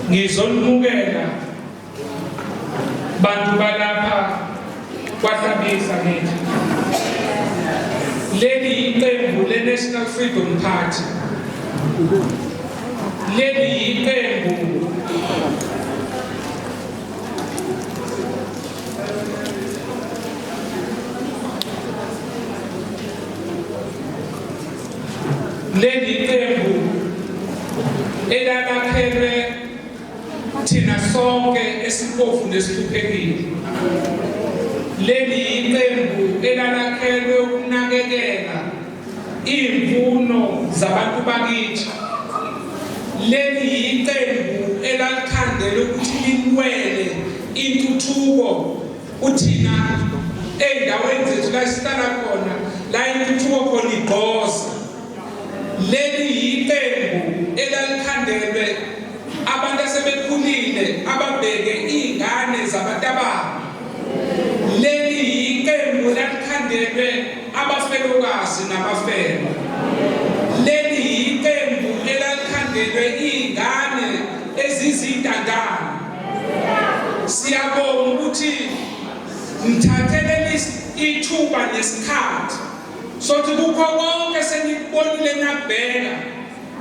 ngizonimukela bantu balapha kwahlabisa ngithi leli iqembu le-National Freedom Party, leli iqembu elalakhelwe thina sonke esiphofu nesihluphekile. Leli iqembu elalakhelwe ukunakekela imfuno zabantu bakithi. Leli iqembu elalikhandela ukuthi liwele intuthuko uthina endaweni zethu la sihlala khona, la intuthuko khona igqoza. Leli iqembu elalikhandelwe abantu asebekhulile ababheke izingane zabantu ababo. Leli iqembu elikhandelwe abafelokazi nabafelo. Leli iqembu elikhandelwe izingane ezizintandane. Siyabonga ukuthi mthathelele ithuba nesikhathi sokuthi kukho konke senikubonile nakubheka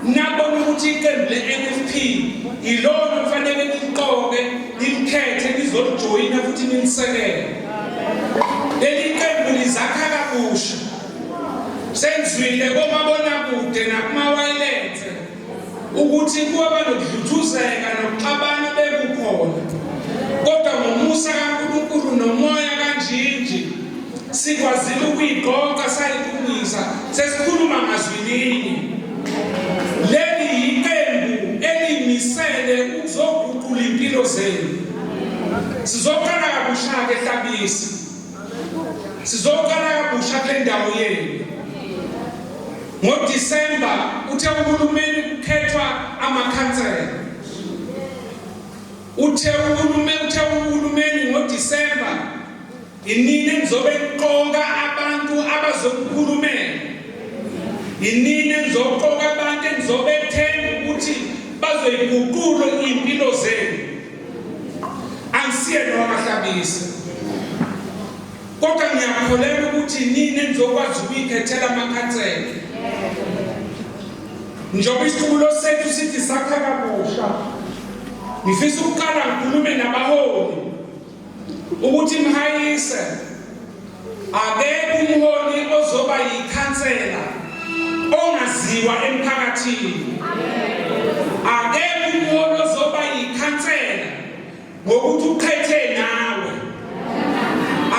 nabona ukuthi iqembu le-NFP ilona kufanele liqoke likhethe lizolijoyina futhi nilisekele. Leli qembu lizakha kabusha, senzwile komabonakude nakumawayilense ukuthi kuba nokudluthuzeka nokuxabana bekukhona, kodwa ngomusa kaNkulunkulu nomoya kanjinji sikwazile ukuyigqoqa sayilungisa, sesikhuluma ngazwilinye. Leli iqembu elimisele ukuzoguqula impilo zenu. Sizoqala kabusha-ke ehlabisa, sizoqala kabusha kule ndawo yenu. NgoDisemba uthe uhulumeni kukhethwa amakhansela. Uthe uhulumeni ngoDisemba inini enizobe niqoka abantu abazokukhulumela. Inini enizoqoka abantu enizobe themba ukuthi bazoyiguqula impilo zenu. Angisiye noma hlabisa, kodwa ngiyakholelwa ukuthi inini enizokwazi ukuyikhethela amakhansela. Njengoba isikhululo sethu sithi sakha kabusha, ngifisa ukuqala ngikhulume nabaholi ukuthi mhayise akekho umholi ozoba yikhansela ongaziwa emphakathini. Akekho umholi ozoba yikhansela ngokuthi ukhethe nawe.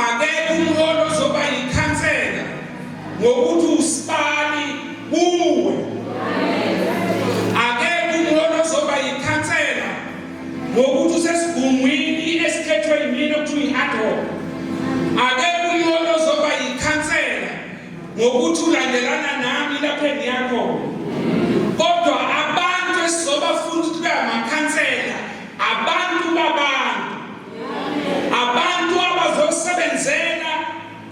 Akekho umholi ozoba yikhansela ngokuthi usipali kuwe. Akekho umholi ozoba yikhansela ngokuthi usesigungwini esikhethwe yimina okuthiwa i-ad hoc. Akekho umholi ozoba yikhansela ngokuthi ulandelana nami lapho engiyakho. Kodwa abantu esizobafuna ukuthi kube amakhansela, abantu babantu, abantu abazosebenzela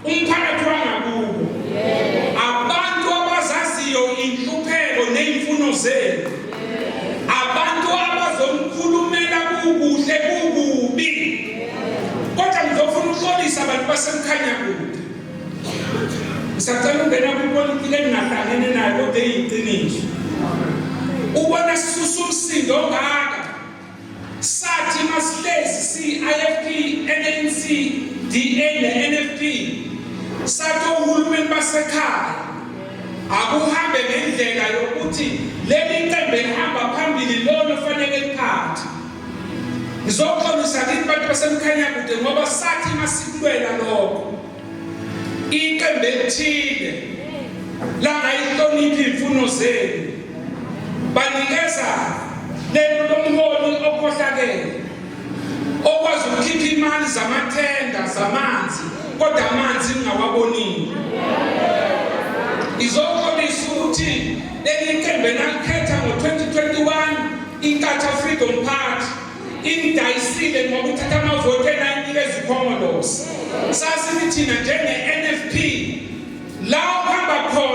umphakathi wangakubo, abantu abazaziyo inhlupheko ney'mfuno zenu, abantu abazomkhulumela kukuhle kukubi. Kodwa ngizofuna ukuxolisa abantu basemkhanyakude. Ngisacela ungena kwipolitiki engingahlangene nayo kodwa eyiqiniso. Ubona sisusa umsindo ongaka. Sathi masihlezi si-IFP, ANC, DA ne-NFP, sathi ohulumeni basekhaya akuhambe ngendlela yokuthi leli qembu elihamba phambili lona ofanele liphathe. Ngizoxolisa kithi bantu basemkhanyakude ngoba sathi masikulwela lokho, iqembu elithile langayihloniphi imfuno zenu, banikeza lelo lomholi okhohlakele okwazi ukukhipha imali zamathenda zamanzi kodwa amanzi ngawabonile. Izoxolisa ukuthi leli qembu enalikhetha ngo-2021 iNkatha Freedom Party indayisile ngoba uthatha amavoti enayinikeza ukhongolose. Sasithi thina njenge-NFP la uhamba khona